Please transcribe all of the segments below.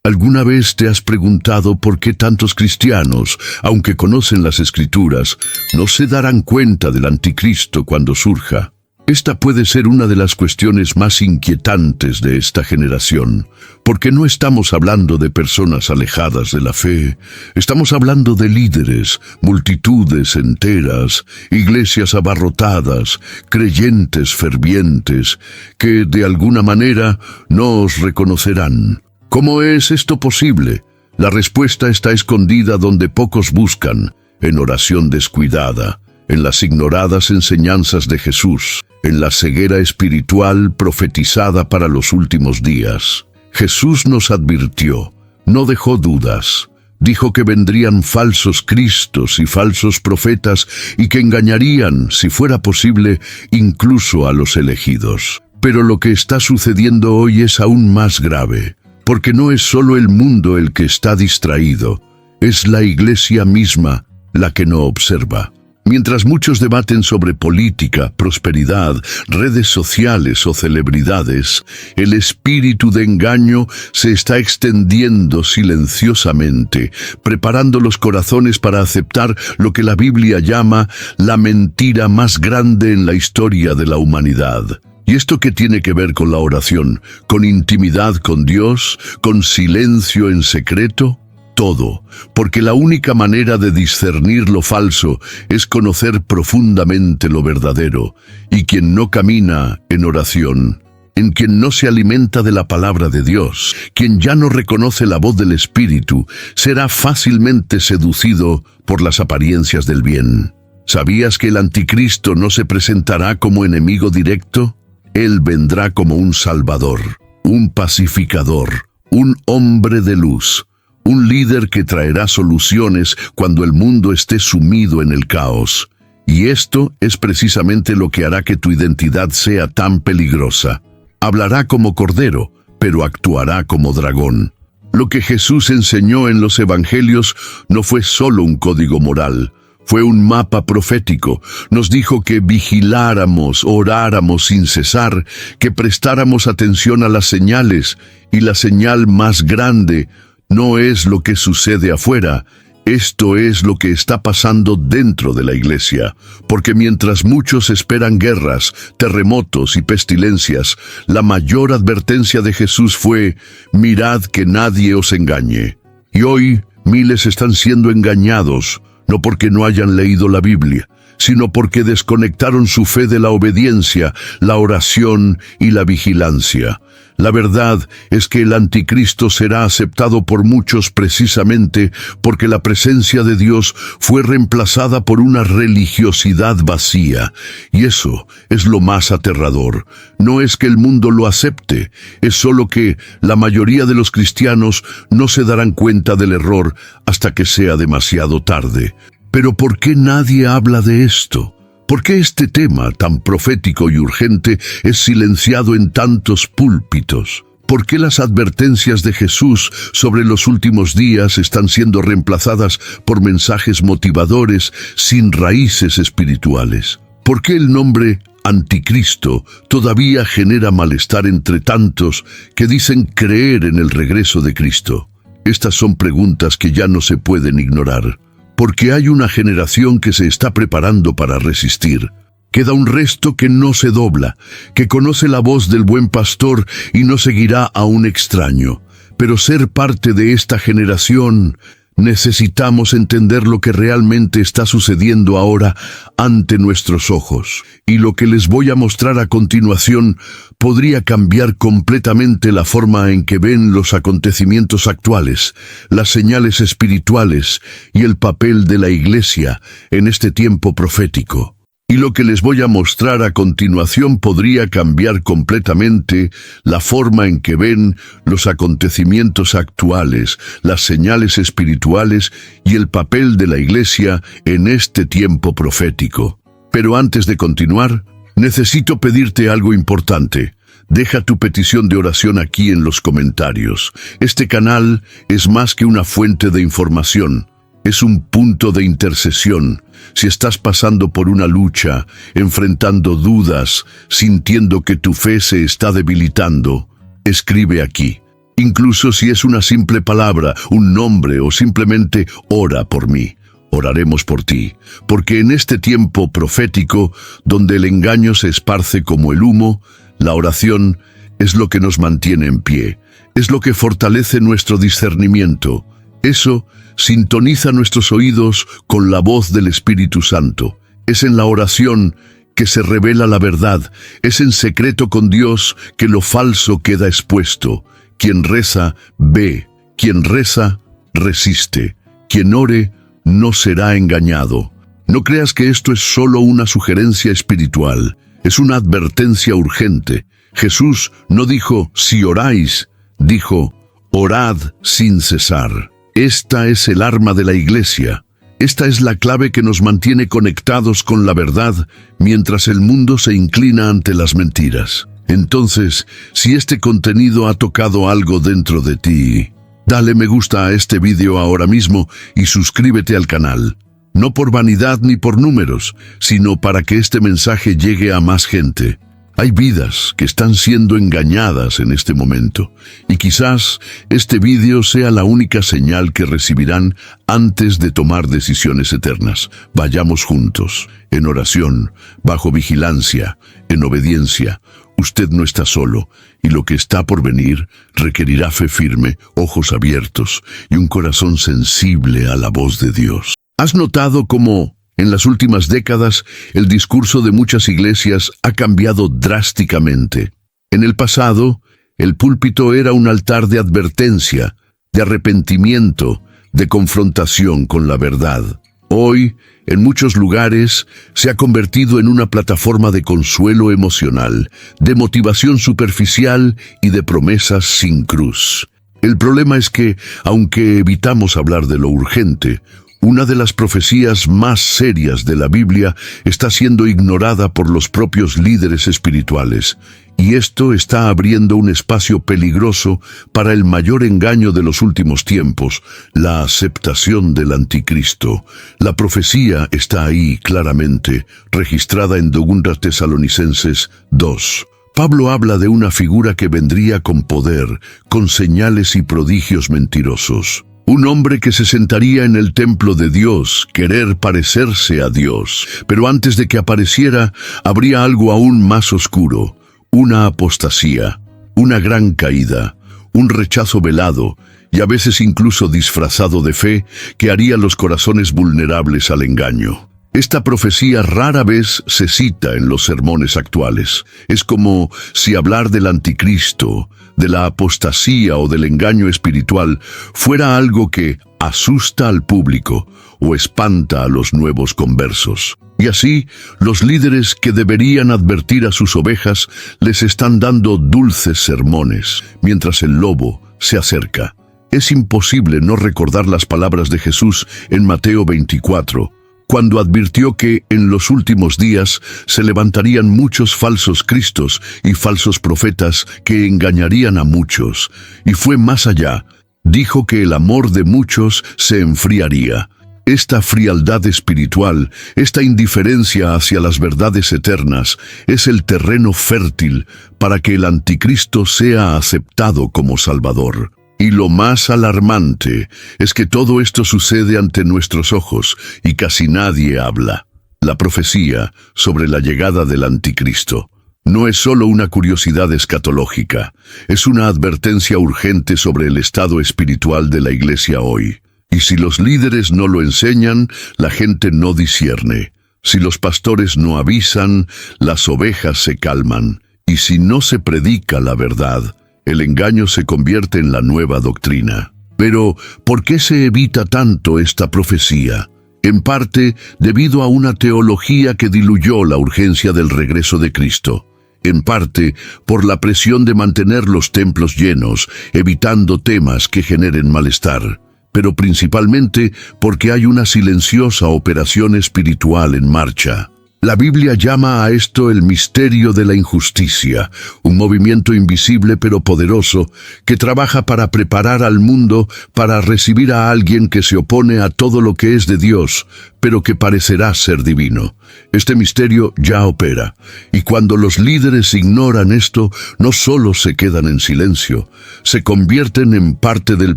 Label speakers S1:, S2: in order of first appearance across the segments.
S1: ¿Alguna vez te has preguntado por qué tantos cristianos, aunque conocen las Escrituras, no se darán cuenta del anticristo cuando surja? Esta puede ser una de las cuestiones más inquietantes de esta generación, porque no estamos hablando de personas alejadas de la fe, estamos hablando de líderes, multitudes enteras, iglesias abarrotadas, creyentes fervientes, que de alguna manera no os reconocerán. ¿Cómo es esto posible? La respuesta está escondida donde pocos buscan, en oración descuidada, en las ignoradas enseñanzas de Jesús, en la ceguera espiritual profetizada para los últimos días. Jesús nos advirtió, no dejó dudas. Dijo que vendrían falsos cristos y falsos profetas y que engañarían, si fuera posible, incluso a los elegidos. Pero lo que está sucediendo hoy es aún más grave, porque no es solo el mundo el que está distraído, es la iglesia misma la que no observa. Mientras muchos debaten sobre política, prosperidad, redes sociales o celebridades, el espíritu de engaño se está extendiendo silenciosamente, preparando los corazones para aceptar lo que la Biblia llama la mentira más grande en la historia de la humanidad. ¿Y esto qué tiene que ver con la oración? ¿Con intimidad con Dios? ¿Con silencio en secreto? Todo, porque la única manera de discernir lo falso es conocer profundamente lo verdadero, y quien no camina en oración, en quien no se alimenta de la palabra de Dios, quien ya no reconoce la voz del Espíritu, será fácilmente seducido por las apariencias del bien. ¿Sabías que el anticristo no se presentará como enemigo directo? Él vendrá como un salvador, un pacificador, un hombre de luz, un líder que traerá soluciones cuando el mundo esté sumido en el caos. Y esto es precisamente lo que hará que tu identidad sea tan peligrosa. Hablará como cordero, pero actuará como dragón. Lo que Jesús enseñó en los evangelios no fue solo un código moral, fue un mapa profético. Nos dijo que vigiláramos, oráramos sin cesar, que prestáramos atención a las señales, y la señal más grande no es lo que sucede afuera, esto es lo que está pasando dentro de la iglesia, porque mientras muchos esperan guerras, terremotos y pestilencias, la mayor advertencia de Jesús fue: mirad que nadie os engañe. Y hoy miles están siendo engañados, no porque no hayan leído la Biblia, sino porque desconectaron su fe de la obediencia, la oración y la vigilancia. La verdad es que el anticristo será aceptado por muchos precisamente porque la presencia de Dios fue reemplazada por una religiosidad vacía. Y eso es lo más aterrador. No es que el mundo lo acepte, es solo que la mayoría de los cristianos no se darán cuenta del error hasta que sea demasiado tarde. Pero ¿por qué nadie habla de esto? ¿Por qué este tema tan profético y urgente es silenciado en tantos púlpitos? ¿Por qué las advertencias de Jesús sobre los últimos días están siendo reemplazadas por mensajes motivadores sin raíces espirituales? ¿Por qué el nombre anticristo todavía genera malestar entre tantos que dicen creer en el regreso de Cristo? Estas son preguntas que ya no se pueden ignorar. Porque hay una generación que se está preparando para resistir. Queda un resto que no se dobla, que conoce la voz del buen pastor y no seguirá a un extraño. Pero ser parte de esta generación, necesitamos entender lo que realmente está sucediendo ahora ante nuestros ojos. Y lo que les voy a mostrar a continuación podría cambiar completamente la forma en que ven los acontecimientos actuales, las señales espirituales y el papel de la iglesia en este tiempo profético. Y lo que les voy a mostrar a continuación podría cambiar completamente la forma en que ven los acontecimientos actuales, las señales espirituales y el papel de la iglesia en este tiempo profético. Pero antes de continuar, necesito pedirte algo importante. Deja tu petición de oración aquí en los comentarios. Este canal es más que una fuente de información. Es un punto de intercesión. Si estás pasando por una lucha, enfrentando dudas, sintiendo que tu fe se está debilitando, escribe aquí. incluso si es una simple palabra, un nombre o simplemente ora por mí. Oraremos por ti, porque en este tiempo profético, donde el engaño se esparce como el humo, la oración es lo que nos mantiene en pie, es lo que fortalece nuestro discernimiento. Eso sintoniza nuestros oídos con la voz del Espíritu Santo. Es en la oración que se revela la verdad, es en secreto con Dios que lo falso queda expuesto. Quien reza, ve, quien reza, resiste, quien ore, no será engañado. No creas que esto es solo una sugerencia espiritual, es una advertencia urgente. Jesús no dijo, si oráis, dijo, orad sin cesar. Esta es el arma de la Iglesia. Esta es la clave que nos mantiene conectados con la verdad mientras el mundo se inclina ante las mentiras. Entonces, si este contenido ha tocado algo dentro de ti, dale me gusta a este vídeo ahora mismo y suscríbete al canal. No por vanidad ni por números, sino para que este mensaje llegue a más gente. Hay vidas que están siendo engañadas en este momento, y quizás este vídeo sea la única señal que recibirán antes de tomar decisiones eternas. Vayamos juntos, en oración, bajo vigilancia, en obediencia. Usted no está solo, y lo que está por venir requerirá fe firme, ojos abiertos y un corazón sensible a la voz de Dios. ¿Has notado cómo en las últimas décadas el discurso de muchas iglesias ha cambiado drásticamente? En el pasado, el púlpito era un altar de advertencia, de arrepentimiento, de confrontación con la verdad. Hoy, en muchos lugares, se ha convertido en una plataforma de consuelo emocional, de motivación superficial y de promesas sin cruz. El problema es que, aunque evitamos hablar de lo urgente, una de las profecías más serias de la Biblia está siendo ignorada por los propios líderes espirituales, y esto está abriendo un espacio peligroso para el mayor engaño de los últimos tiempos, la aceptación del anticristo. La profecía está ahí claramente, registrada en 2 Tesalonicenses 2. Pablo habla de una figura que vendría con poder, con señales y prodigios mentirosos. Un hombre que se sentaría en el templo de Dios, querer parecerse a Dios. Pero antes de que apareciera, habría algo aún más oscuro, una apostasía, una gran caída, un rechazo velado y a veces incluso disfrazado de fe que haría los corazones vulnerables al engaño. Esta profecía rara vez se cita en los sermones actuales. Es como si hablar del anticristo, de la apostasía o del engaño espiritual fuera algo que asusta al público o espanta a los nuevos conversos. Y así, los líderes que deberían advertir a sus ovejas les están dando dulces sermones, mientras el lobo se acerca. Es imposible no recordar las palabras de Jesús en Mateo 24, cuando advirtió que en los últimos días se levantarían muchos falsos cristos y falsos profetas que engañarían a muchos. Y fue más allá, dijo que el amor de muchos se enfriaría. Esta frialdad espiritual, esta indiferencia hacia las verdades eternas, es el terreno fértil para que el anticristo sea aceptado como Salvador. Y lo más alarmante es que todo esto sucede ante nuestros ojos y casi nadie habla. La profecía sobre la llegada del anticristo no es solo una curiosidad escatológica, es una advertencia urgente sobre el estado espiritual de la Iglesia hoy. Y si los líderes no lo enseñan, la gente no discierne. Si los pastores no avisan, las ovejas se calman. Y si no se predica la verdad, el engaño se convierte en la nueva doctrina. Pero, ¿por qué se evita tanto esta profecía? En parte, debido a una teología que diluyó la urgencia del regreso de Cristo. En parte, por la presión de mantener los templos llenos, evitando temas que generen malestar. Pero principalmente porque hay una silenciosa operación espiritual en marcha. La Biblia llama a esto el misterio de la injusticia, un movimiento invisible pero poderoso que trabaja para preparar al mundo para recibir a alguien que se opone a todo lo que es de Dios, pero que parecerá ser divino. Este misterio ya opera, y cuando los líderes ignoran esto, no solo se quedan en silencio, se convierten en parte del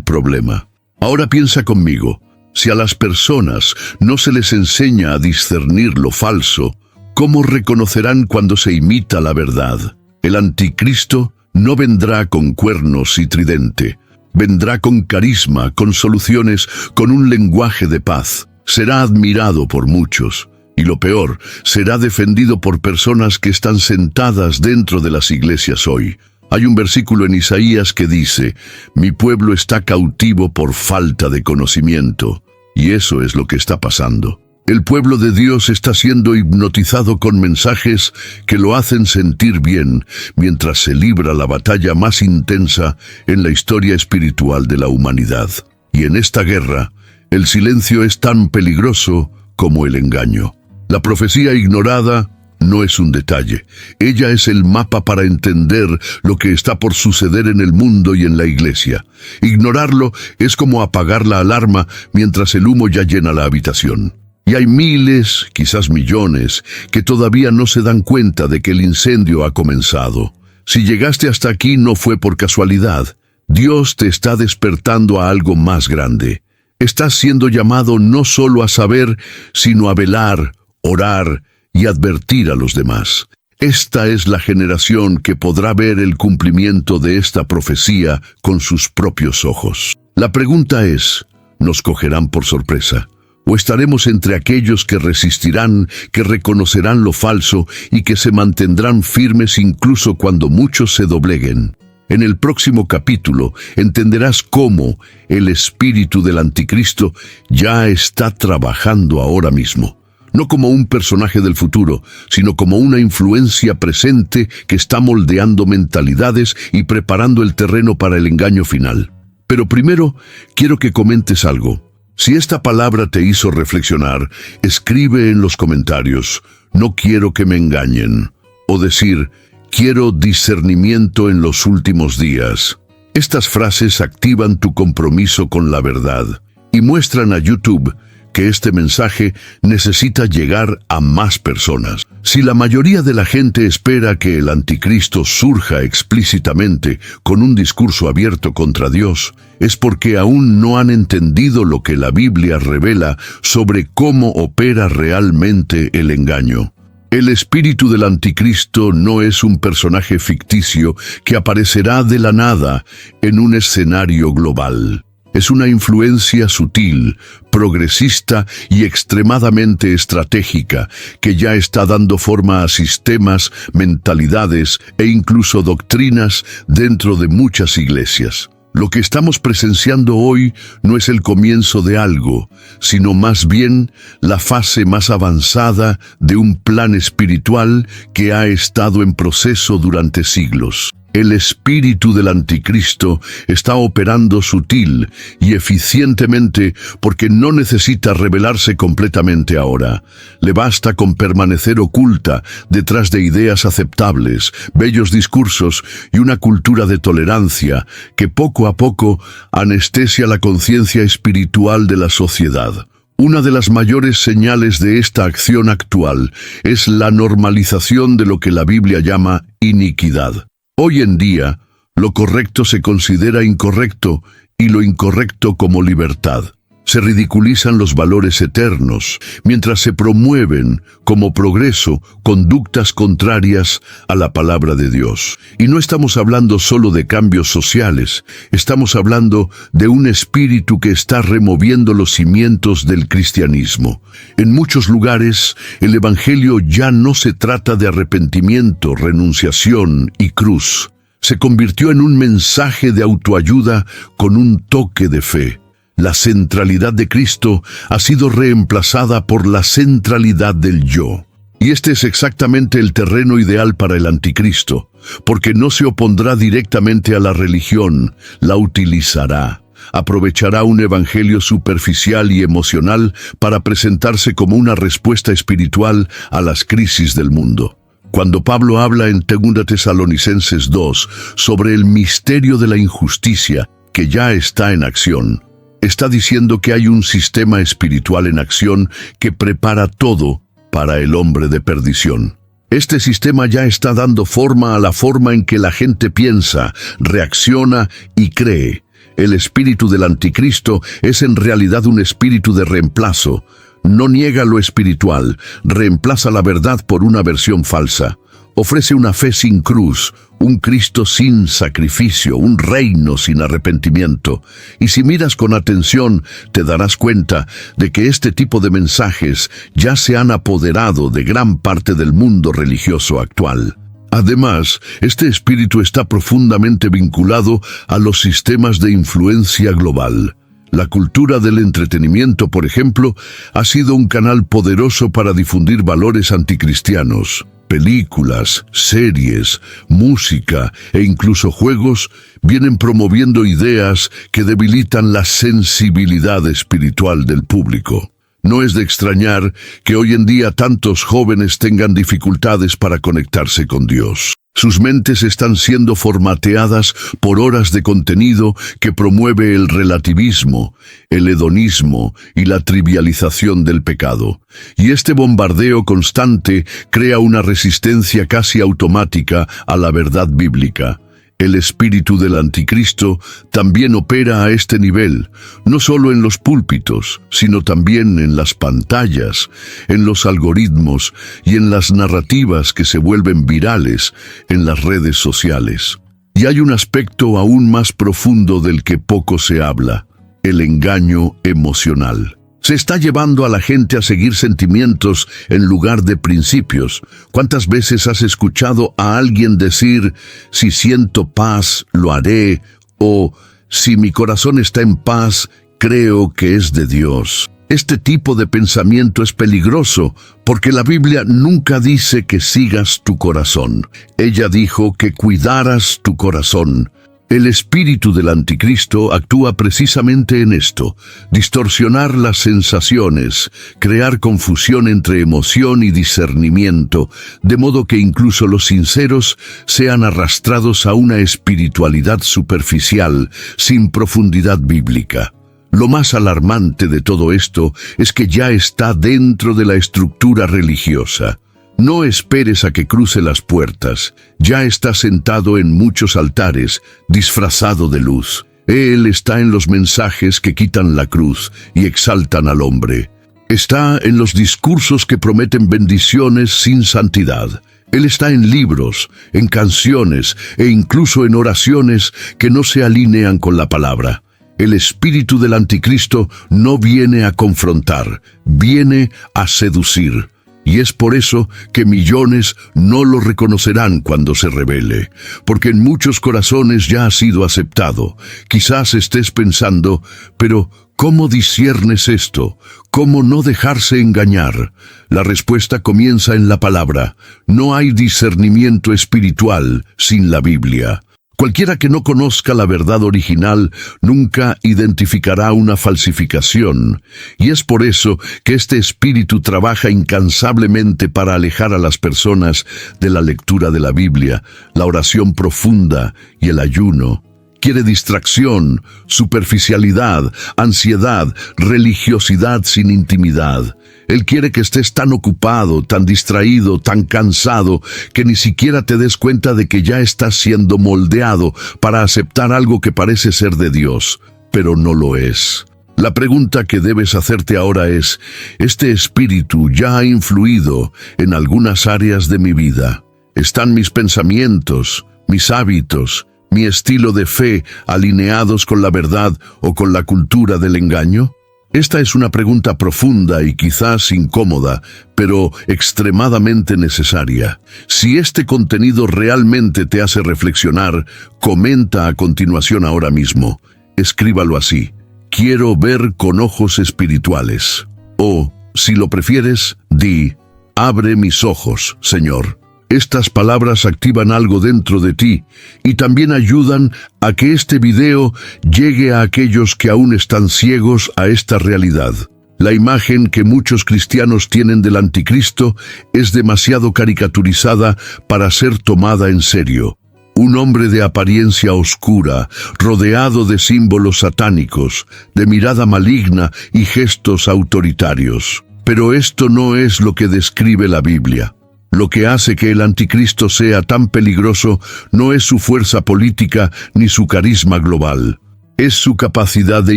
S1: problema. Ahora piensa conmigo. Si a las personas no se les enseña a discernir lo falso, ¿cómo reconocerán cuando se imita la verdad? El anticristo no vendrá con cuernos y tridente. Vendrá con carisma, con soluciones, con un lenguaje de paz. Será admirado por muchos. Y lo peor, será defendido por personas que están sentadas dentro de las iglesias hoy. Hay un versículo en Isaías que dice: «Mi pueblo está cautivo por falta de conocimiento». Y eso es lo que está pasando. El pueblo de Dios está siendo hipnotizado con mensajes que lo hacen sentir bien, mientras se libra la batalla más intensa en la historia espiritual de la humanidad. Y en esta guerra, el silencio es tan peligroso como el engaño. La profecía ignorada no es un detalle. Ella es el mapa para entender lo que está por suceder en el mundo y en la iglesia. Ignorarlo es como apagar la alarma mientras el humo ya llena la habitación. Y hay miles, quizás millones, que todavía no se dan cuenta de que el incendio ha comenzado. Si llegaste hasta aquí no fue por casualidad. Dios te está despertando a algo más grande. Estás siendo llamado no solo a saber, sino a velar, orar y advertir a los demás. Esta es la generación que podrá ver el cumplimiento de esta profecía con sus propios ojos. La pregunta es, ¿nos cogerán por sorpresa? ¿O estaremos entre aquellos que resistirán, que reconocerán lo falso y que se mantendrán firmes incluso cuando muchos se dobleguen? En el próximo capítulo entenderás cómo el espíritu del anticristo ya está trabajando ahora mismo. No como un personaje del futuro, sino como una influencia presente que está moldeando mentalidades y preparando el terreno para el engaño final. Pero primero, quiero que comentes algo. Si esta palabra te hizo reflexionar, escribe en los comentarios: «No quiero que me engañen», o decir: «Quiero discernimiento en los últimos días». Estas frases activan tu compromiso con la verdad y muestran a YouTube que este mensaje necesita llegar a más personas. Si la mayoría de la gente espera que el anticristo surja explícitamente con un discurso abierto contra Dios, es porque aún no han entendido lo que la Biblia revela sobre cómo opera realmente el engaño. El espíritu del anticristo no es un personaje ficticio que aparecerá de la nada en un escenario global. Es una influencia sutil, progresista y extremadamente estratégica que ya está dando forma a sistemas, mentalidades e incluso doctrinas dentro de muchas iglesias. Lo que estamos presenciando hoy no es el comienzo de algo, sino más bien la fase más avanzada de un plan espiritual que ha estado en proceso durante siglos. El espíritu del anticristo está operando sutil y eficientemente porque no necesita revelarse completamente ahora. Le basta con permanecer oculta detrás de ideas aceptables, bellos discursos y una cultura de tolerancia que poco a poco anestesia la conciencia espiritual de la sociedad. Una de las mayores señales de esta acción actual es la normalización de lo que la Biblia llama iniquidad. Hoy en día, lo correcto se considera incorrecto y lo incorrecto como libertad. Se ridiculizan los valores eternos, mientras se promueven como progreso conductas contrarias a la palabra de Dios. Y no estamos hablando solo de cambios sociales, estamos hablando de un espíritu que está removiendo los cimientos del cristianismo. En muchos lugares, el evangelio ya no se trata de arrepentimiento, renunciación y cruz. Se convirtió en un mensaje de autoayuda con un toque de fe. La centralidad de Cristo ha sido reemplazada por la centralidad del yo. Y este es exactamente el terreno ideal para el anticristo, porque no se opondrá directamente a la religión, la utilizará. aprovechará un evangelio superficial y emocional para presentarse como una respuesta espiritual a las crisis del mundo. Cuando Pablo habla en 2 Tesalonicenses 2 sobre el misterio de la injusticia que ya está en acción, está diciendo que hay un sistema espiritual en acción que prepara todo para el hombre de perdición. Este sistema ya está dando forma a la forma en que la gente piensa, reacciona y cree. El espíritu del anticristo es en realidad un espíritu de reemplazo. No niega lo espiritual, reemplaza la verdad por una versión falsa. Ofrece una fe sin cruz, un Cristo sin sacrificio, un reino sin arrepentimiento. Y si miras con atención, te darás cuenta de que este tipo de mensajes ya se han apoderado de gran parte del mundo religioso actual. Además, este espíritu está profundamente vinculado a los sistemas de influencia global. La cultura del entretenimiento, por ejemplo, ha sido un canal poderoso para difundir valores anticristianos. Películas, series, música e incluso juegos vienen promoviendo ideas que debilitan la sensibilidad espiritual del público. No es de extrañar que hoy en día tantos jóvenes tengan dificultades para conectarse con Dios. Sus mentes están siendo formateadas por horas de contenido que promueve el relativismo, el hedonismo y la trivialización del pecado. Y este bombardeo constante crea una resistencia casi automática a la verdad bíblica. El espíritu del anticristo también opera a este nivel, no solo en los púlpitos, sino también en las pantallas, en los algoritmos y en las narrativas que se vuelven virales en las redes sociales. Y hay un aspecto aún más profundo del que poco se habla: el engaño emocional. Se está llevando a la gente a seguir sentimientos en lugar de principios. ¿Cuántas veces has escuchado a alguien decir, si siento paz, lo haré? O, si mi corazón está en paz, creo que es de Dios. Este tipo de pensamiento es peligroso porque la Biblia nunca dice que sigas tu corazón. Ella dijo que cuidaras tu corazón. El espíritu del anticristo actúa precisamente en esto: distorsionar las sensaciones, crear confusión entre emoción y discernimiento, de modo que incluso los sinceros sean arrastrados a una espiritualidad superficial, sin profundidad bíblica. Lo más alarmante de todo esto es que ya está dentro de la estructura religiosa. No esperes a que cruce las puertas. Ya está sentado en muchos altares, disfrazado de luz. Él está en los mensajes que quitan la cruz y exaltan al hombre. Está en los discursos que prometen bendiciones sin santidad. Él está en libros, en canciones e incluso en oraciones que no se alinean con la palabra. El espíritu del anticristo no viene a confrontar, viene a seducir. Y es por eso que millones no lo reconocerán cuando se revele, porque en muchos corazones ya ha sido aceptado. Quizás estés pensando, pero ¿cómo disciernes esto? ¿Cómo no dejarse engañar? La respuesta comienza en la palabra. No hay discernimiento espiritual sin la Biblia. Cualquiera que no conozca la verdad original nunca identificará una falsificación, y es por eso que este espíritu trabaja incansablemente para alejar a las personas de la lectura de la Biblia, la oración profunda y el ayuno. Quiere distracción, superficialidad, ansiedad, religiosidad sin intimidad. Él quiere que estés tan ocupado, tan distraído, tan cansado, que ni siquiera te des cuenta de que ya estás siendo moldeado para aceptar algo que parece ser de Dios, pero no lo es. La pregunta que debes hacerte ahora es, ¿este espíritu ya ha influido en algunas áreas de mi vida? ¿Están mis pensamientos, mis hábitos, mi estilo de fe alineados con la verdad o con la cultura del engaño? Esta es una pregunta profunda y quizás incómoda, pero extremadamente necesaria. Si este contenido realmente te hace reflexionar, comenta a continuación ahora mismo. Escríbalo así: quiero ver con ojos espirituales. O, si lo prefieres, di: abre mis ojos, Señor. Estas palabras activan algo dentro de ti y también ayudan a que este video llegue a aquellos que aún están ciegos a esta realidad. La imagen que muchos cristianos tienen del anticristo es demasiado caricaturizada para ser tomada en serio. Un hombre de apariencia oscura, rodeado de símbolos satánicos, de mirada maligna y gestos autoritarios. Pero esto no es lo que describe la Biblia. Lo que hace que el anticristo sea tan peligroso no es su fuerza política ni su carisma global. Es su capacidad de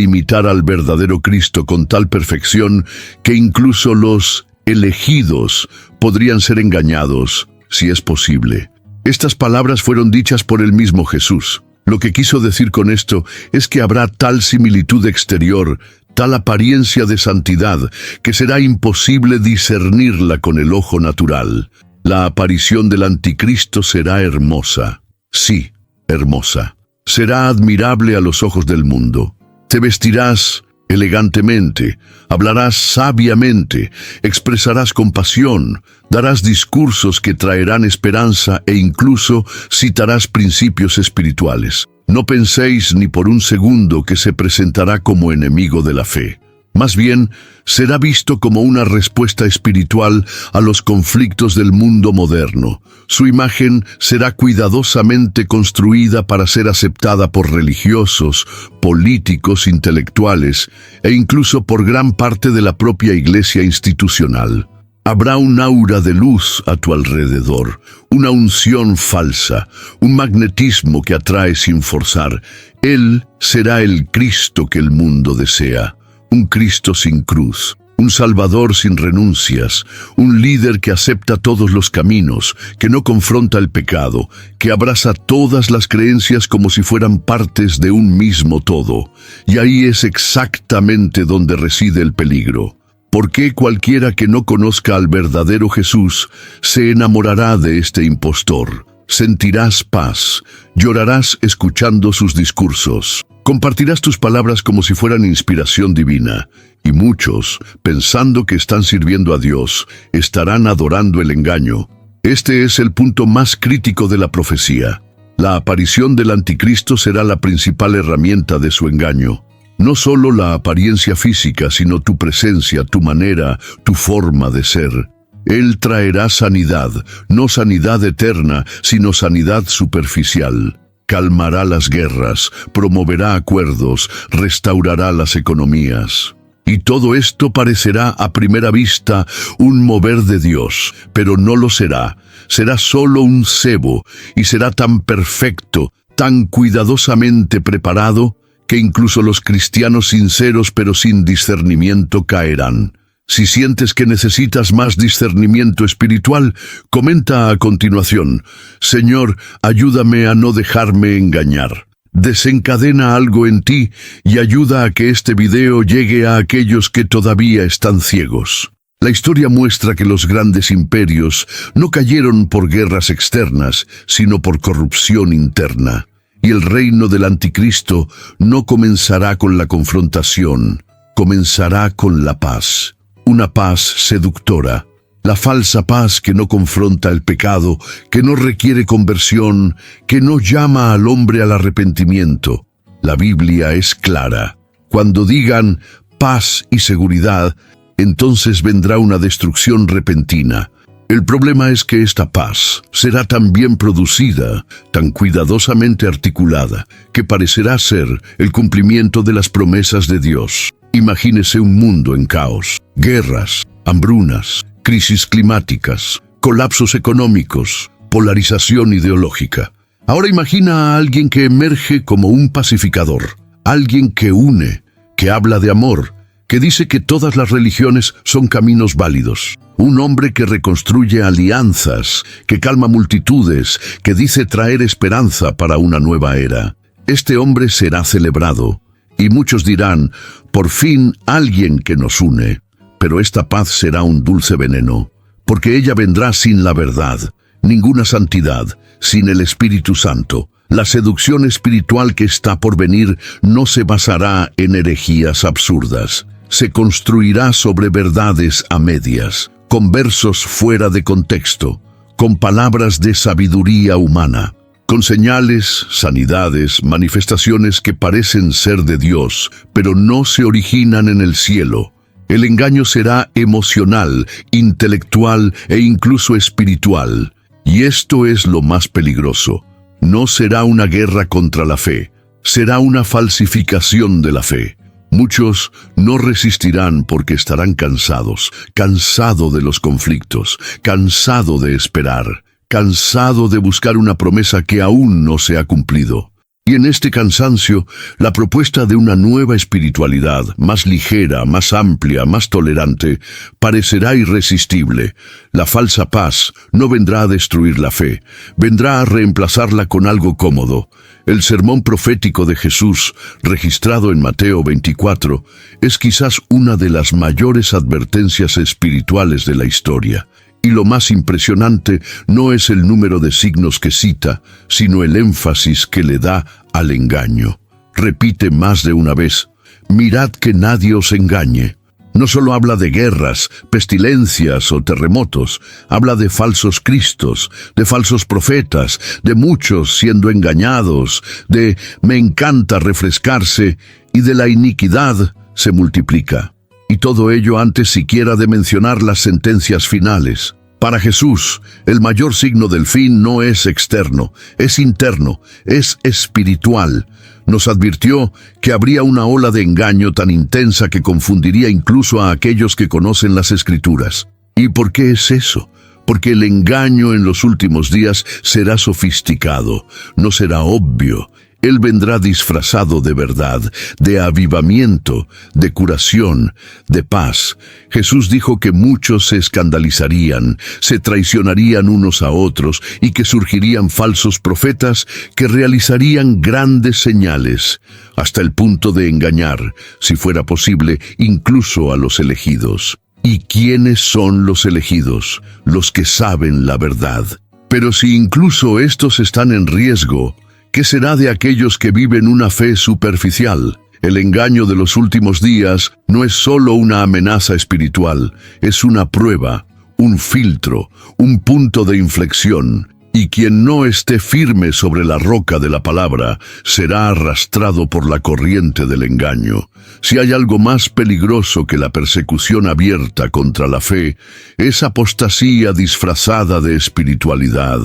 S1: imitar al verdadero Cristo con tal perfección que incluso los elegidos podrían ser engañados, si es posible. Estas palabras fueron dichas por el mismo Jesús. Lo que quiso decir con esto es que habrá tal similitud exterior, tal apariencia de santidad, que será imposible discernirla con el ojo natural. La aparición del anticristo será hermosa. Sí, hermosa. Será admirable a los ojos del mundo. Te vestirás elegantemente, hablarás sabiamente, expresarás compasión, darás discursos que traerán esperanza e incluso citarás principios espirituales. No penséis ni por un segundo que se presentará como enemigo de la fe. Más bien, será visto como una respuesta espiritual a los conflictos del mundo moderno. Su imagen será cuidadosamente construida para ser aceptada por religiosos, políticos, intelectuales e incluso por gran parte de la propia iglesia institucional. Habrá un aura de luz a tu alrededor, una unción falsa, un magnetismo que atrae sin forzar. Él será el Cristo que el mundo desea. Un Cristo sin cruz, un Salvador sin renuncias, un líder que acepta todos los caminos, que no confronta el pecado, que abraza todas las creencias como si fueran partes de un mismo todo. Y ahí es exactamente donde reside el peligro. Porque cualquiera que no conozca al verdadero Jesús se enamorará de este impostor. Sentirás paz, llorarás escuchando sus discursos. Compartirás tus palabras como si fueran inspiración divina, y muchos, pensando que están sirviendo a Dios, estarán adorando el engaño. Este es el punto más crítico de la profecía. La aparición del anticristo será la principal herramienta de su engaño. No solo la apariencia física, sino tu presencia, tu manera, tu forma de ser. Él traerá sanidad, no sanidad eterna, sino sanidad superficial. Calmará las guerras, promoverá acuerdos, restaurará las economías. Y todo esto parecerá a primera vista un mover de Dios, pero no lo será. Será solo un cebo, y será tan perfecto, tan cuidadosamente preparado, que incluso los cristianos sinceros pero sin discernimiento caerán. Si sientes que necesitas más discernimiento espiritual, comenta a continuación: Señor, ayúdame a no dejarme engañar. Desencadena algo en ti y ayuda a que este video llegue a aquellos que todavía están ciegos. La historia muestra que los grandes imperios no cayeron por guerras externas, sino por corrupción interna. Y el reino del anticristo no comenzará con la confrontación, comenzará con la paz. Una paz seductora, la falsa paz que no confronta el pecado, que no requiere conversión, que no llama al hombre al arrepentimiento. La Biblia es clara. Cuando digan paz y seguridad, entonces vendrá una destrucción repentina. El problema es que esta paz será tan bien producida, tan cuidadosamente articulada, que parecerá ser el cumplimiento de las promesas de Dios. Imagínese un mundo en caos, guerras, hambrunas, crisis climáticas, colapsos económicos, polarización ideológica. Ahora imagina a alguien que emerge como un pacificador, alguien que une, que habla de amor, que dice que todas las religiones son caminos válidos. Un hombre que reconstruye alianzas, que calma multitudes, que dice traer esperanza para una nueva era. Este hombre será celebrado. Y muchos dirán, por fin alguien que nos une. Pero esta paz será un dulce veneno, porque ella vendrá sin la verdad, ninguna santidad, sin el Espíritu Santo. La seducción espiritual que está por venir no se basará en herejías absurdas. Se construirá sobre verdades a medias, con versos fuera de contexto, con palabras de sabiduría humana, con señales, sanidades, manifestaciones que parecen ser de Dios, pero no se originan en el cielo. El engaño será emocional, intelectual e incluso espiritual. Y esto es lo más peligroso. No será una guerra contra la fe, será una falsificación de la fe. Muchos no resistirán porque estarán cansados de los conflictos, cansado de esperar, cansado de buscar una promesa que aún no se ha cumplido. Y en este cansancio, la propuesta de una nueva espiritualidad, más ligera, más amplia, más tolerante, parecerá irresistible. La falsa paz no vendrá a destruir la fe, vendrá a reemplazarla con algo cómodo. El sermón profético de Jesús, registrado en Mateo 24, es quizás una de las mayores advertencias espirituales de la historia. Y lo más impresionante no es el número de signos que cita, sino el énfasis que le da al engaño. Repite más de una vez: mirad que nadie os engañe. No solo habla de guerras, pestilencias o terremotos, habla de falsos cristos, de falsos profetas, de muchos siendo engañados, de me encanta refrescarse, y de la iniquidad se multiplica. Y todo ello antes siquiera de mencionar las sentencias finales. Para Jesús, el mayor signo del fin no es externo, es interno, es espiritual. Nos advirtió que habría una ola de engaño tan intensa que confundiría incluso a aquellos que conocen las Escrituras. ¿Y por qué es eso? Porque el engaño en los últimos días será sofisticado, no será obvio. Él vendrá disfrazado de verdad, de avivamiento, de curación, de paz. Jesús dijo que muchos se escandalizarían, se traicionarían unos a otros y que surgirían falsos profetas que realizarían grandes señales, hasta el punto de engañar, si fuera posible, incluso a los elegidos. ¿Y quiénes son los elegidos? Los que saben la verdad. Pero si incluso estos están en riesgo, ¿qué será de aquellos que viven una fe superficial? El engaño de los últimos días no es solo una amenaza espiritual, es una prueba, un filtro, un punto de inflexión. Y quien no esté firme sobre la roca de la palabra será arrastrado por la corriente del engaño. Si hay algo más peligroso que la persecución abierta contra la fe, es apostasía disfrazada de espiritualidad.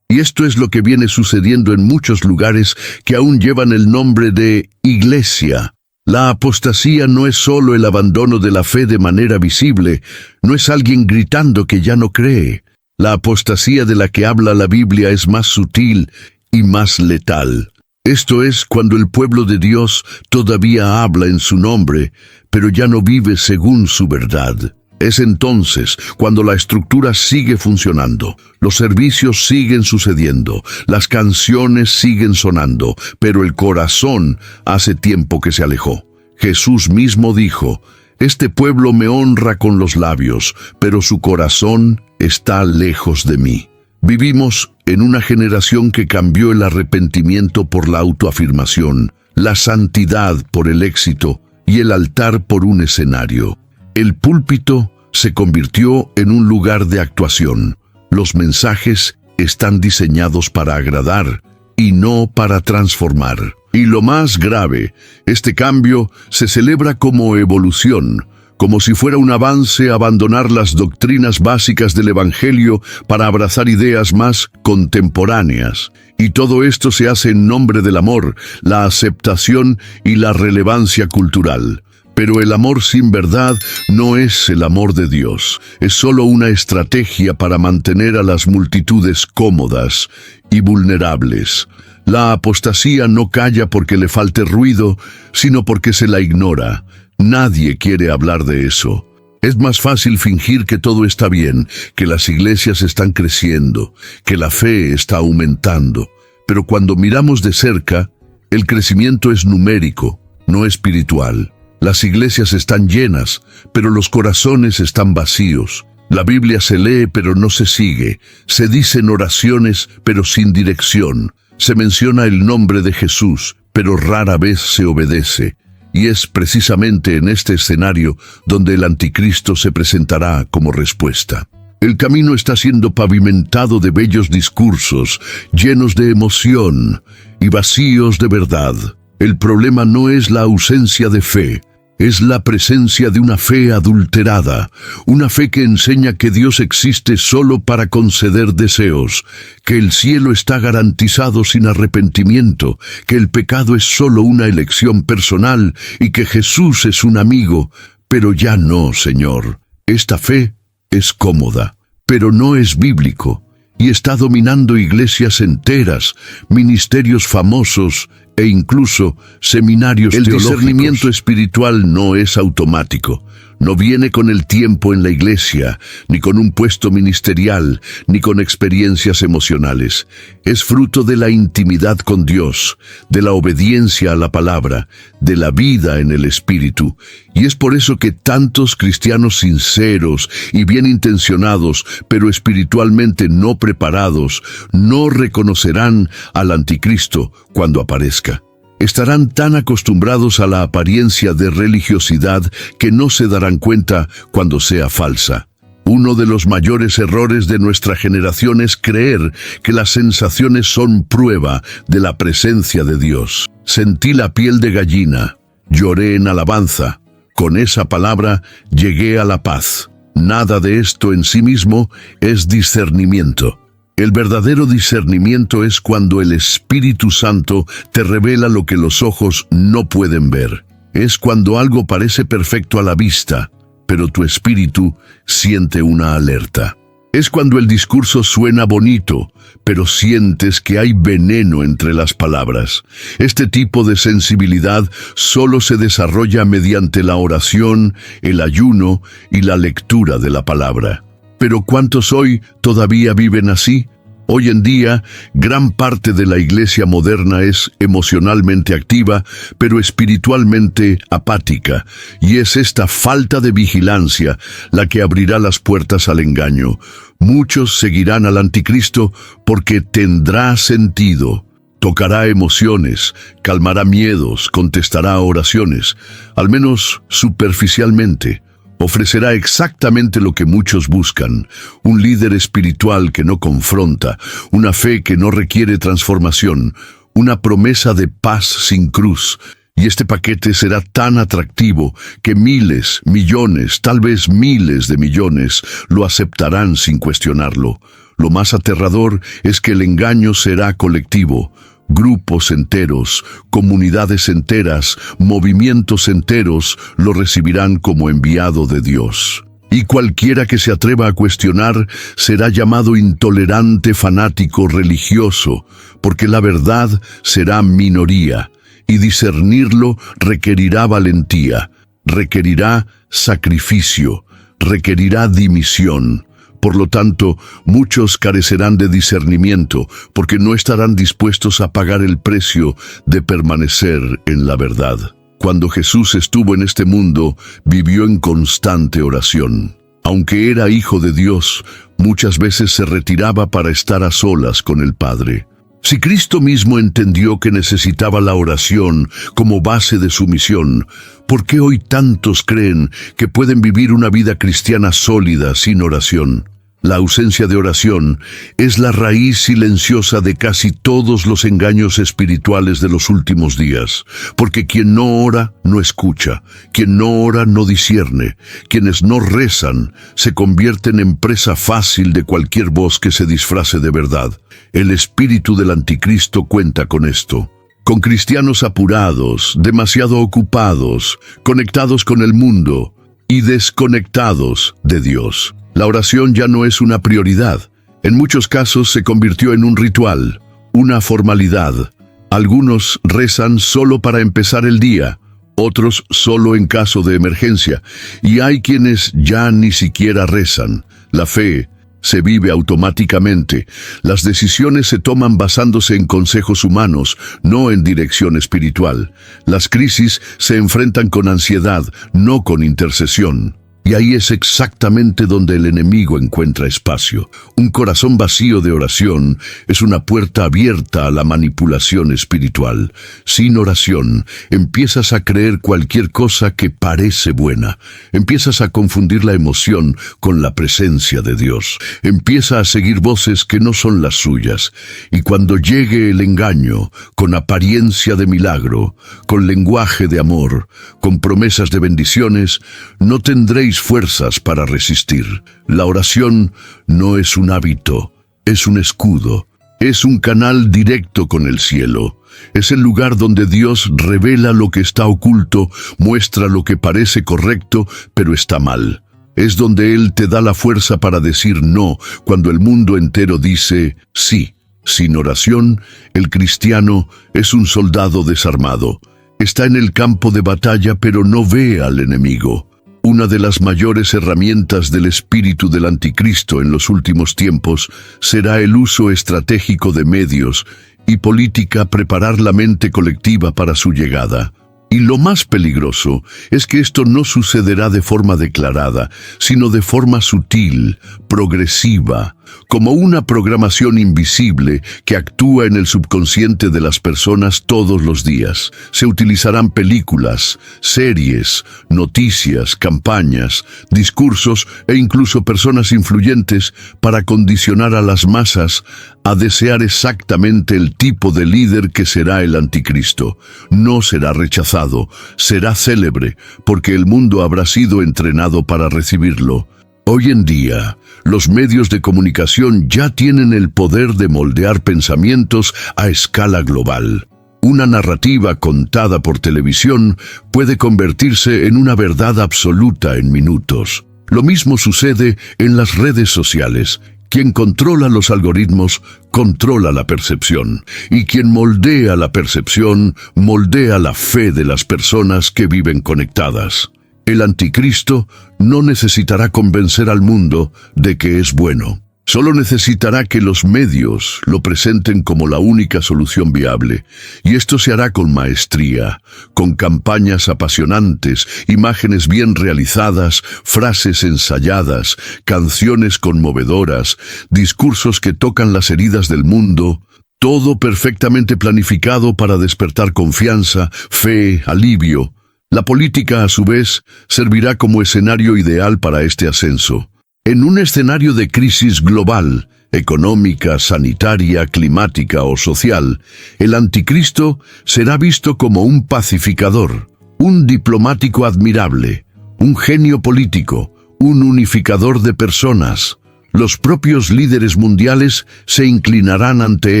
S1: Y esto es lo que viene sucediendo en muchos lugares que aún llevan el nombre de iglesia. La apostasía no es solo el abandono de la fe de manera visible, no es alguien gritando que ya no cree. La apostasía de la que habla la Biblia es más sutil y más letal. Esto es cuando el pueblo de Dios todavía habla en su nombre, pero ya no vive según su verdad. Es entonces cuando la estructura sigue funcionando, los servicios siguen sucediendo, las canciones siguen sonando, pero el corazón hace tiempo que se alejó. Jesús mismo dijo: este pueblo me honra con los labios, pero su corazón está lejos de mí. Vivimos en una generación que cambió el arrepentimiento por la autoafirmación, la santidad por el éxito y el altar por un escenario. El púlpito se convirtió en un lugar de actuación. Los mensajes están diseñados para agradar y no para transformar. Y lo más grave, este cambio se celebra como evolución, como si fuera un avance abandonar las doctrinas básicas del Evangelio para abrazar ideas más contemporáneas. Y todo esto se hace en nombre del amor, la aceptación y la relevancia cultural. Pero el amor sin verdad no es el amor de Dios, es solo una estrategia para mantener a las multitudes cómodas y vulnerables. La apostasía no calla porque le falte ruido, sino porque se la ignora. Nadie quiere hablar de eso. Es más fácil fingir que todo está bien, que las iglesias están creciendo, que la fe está aumentando. Pero cuando miramos de cerca, el crecimiento es numérico, no espiritual. Las iglesias están llenas, pero los corazones están vacíos. La Biblia se lee, pero no se sigue. Se dicen oraciones, pero sin dirección. Se menciona el nombre de Jesús, pero rara vez se obedece. Y es precisamente en este escenario donde el anticristo se presentará como respuesta. El camino está siendo pavimentado de bellos discursos, llenos de emoción y vacíos de verdad. El problema no es la ausencia de fe, es la presencia de una fe adulterada, una fe que enseña que Dios existe solo para conceder deseos, que el cielo está garantizado sin arrepentimiento, que el pecado es solo una elección personal y que Jesús es un amigo, pero ya no, Señor. Esta fe es cómoda, pero no es bíblico, y está dominando iglesias enteras, ministerios famosos e incluso seminarios teológicos. El discernimiento espiritual no es automático. No viene con el tiempo en la iglesia, ni con un puesto ministerial, ni con experiencias emocionales. Es fruto de la intimidad con Dios, de la obediencia a la palabra, de la vida en el Espíritu. Y es por eso que tantos cristianos sinceros y bien intencionados, pero espiritualmente no preparados, no reconocerán al anticristo cuando aparezca. Estarán tan acostumbrados a la apariencia de religiosidad que no se darán cuenta cuando sea falsa. Uno de los mayores errores de nuestra generación es creer que las sensaciones son prueba de la presencia de Dios. Sentí la piel de gallina, lloré en alabanza. Con esa palabra llegué a la paz. Nada de esto en sí mismo es discernimiento. El verdadero discernimiento es cuando el Espíritu Santo te revela lo que los ojos no pueden ver. Es cuando algo parece perfecto a la vista, pero tu espíritu siente una alerta. Es cuando el discurso suena bonito, pero sientes que hay veneno entre las palabras. Este tipo de sensibilidad solo se desarrolla mediante la oración, el ayuno y la lectura de la palabra. Pero ¿cuántos hoy todavía viven así? Hoy en día, gran parte de la iglesia moderna es emocionalmente activa, pero espiritualmente apática, y es esta falta de vigilancia la que abrirá las puertas al engaño. Muchos seguirán al anticristo porque tendrá sentido. Tocará emociones, calmará miedos, contestará oraciones, al menos superficialmente. Ofrecerá exactamente lo que muchos buscan, un líder espiritual que no confronta, una fe que no requiere transformación, una promesa de paz sin cruz. Y este paquete será tan atractivo que miles, millones, tal vez miles de millones lo aceptarán sin cuestionarlo. Lo más aterrador es que el engaño será colectivo. Grupos enteros, comunidades enteras, movimientos enteros lo recibirán como enviado de Dios. Y cualquiera que se atreva a cuestionar será llamado intolerante, fanático, religioso, porque la verdad será minoría, y discernirlo requerirá valentía, requerirá sacrificio, requerirá dimisión. Por lo tanto, muchos carecerán de discernimiento porque no estarán dispuestos a pagar el precio de permanecer en la verdad. Cuando Jesús estuvo en este mundo, vivió en constante oración. Aunque era hijo de Dios, muchas veces se retiraba para estar a solas con el Padre. Si Cristo mismo entendió que necesitaba la oración como base de su misión, ¿por qué hoy tantos creen que pueden vivir una vida cristiana sólida sin oración? La ausencia de oración es la raíz silenciosa de casi todos los engaños espirituales de los últimos días, porque quien no ora no escucha, quien no ora no discierne, quienes no rezan se convierten en presa fácil de cualquier voz que se disfrace de verdad. El espíritu del anticristo cuenta con esto. Con cristianos apurados, demasiado ocupados, conectados con el mundo y desconectados de Dios. La oración ya no es una prioridad. En muchos casos se convirtió en un ritual, una formalidad. Algunos rezan solo para empezar el día, otros solo en caso de emergencia, y hay quienes ya ni siquiera rezan. La fe se vive automáticamente. Las decisiones se toman basándose en consejos humanos, no en dirección espiritual. Las crisis se enfrentan con ansiedad, no con intercesión. Y ahí es exactamente donde el enemigo encuentra espacio. Un corazón vacío de oración es una puerta abierta a la manipulación espiritual. Sin oración, empiezas a creer cualquier cosa que parece buena. Empiezas a confundir la emoción con la presencia de Dios. Empieza a seguir voces que no son las suyas. Y cuando llegue el engaño, con apariencia de milagro, con lenguaje de amor, con promesas de bendiciones, no tendréis fuerzas para resistir. La oración no es un hábito, es un escudo, es un canal directo con el cielo. Es el lugar donde Dios revela lo que está oculto, muestra lo que parece correcto, pero está mal. Es donde Él te da la fuerza para decir no, cuando el mundo entero dice sí. Sin oración, el cristiano es un soldado desarmado. Está en el campo de batalla, pero no ve al enemigo. Una de las mayores herramientas del espíritu del anticristo en los últimos tiempos será el uso estratégico de medios y política, preparar la mente colectiva para su llegada. Y lo más peligroso es que esto no sucederá de forma declarada, sino de forma sutil, progresiva, como una programación invisible que actúa en el subconsciente de las personas todos los días. Se utilizarán películas, series, noticias, campañas, discursos e incluso personas influyentes para condicionar a las masas a desear exactamente el tipo de líder que será el anticristo. No será rechazado, será célebre, porque el mundo habrá sido entrenado para recibirlo. Hoy en día, los medios de comunicación ya tienen el poder de moldear pensamientos a escala global. Una narrativa contada por televisión puede convertirse en una verdad absoluta en minutos. Lo mismo sucede en las redes sociales. Quien controla los algoritmos, controla la percepción. Y quien moldea la percepción, moldea la fe de las personas que viven conectadas. El anticristo no necesitará convencer al mundo de que es bueno. Solo necesitará que los medios lo presenten como la única solución viable. Y esto se hará con maestría, con campañas apasionantes, imágenes bien realizadas, frases ensayadas, canciones conmovedoras, discursos que tocan las heridas del mundo, todo perfectamente planificado para despertar confianza, fe, alivio. La política, a su vez, servirá como escenario ideal para este ascenso. En un escenario de crisis global, económica, sanitaria, climática o social, el anticristo será visto como un pacificador, un diplomático admirable, un genio político, un unificador de personas. Los propios líderes mundiales se inclinarán ante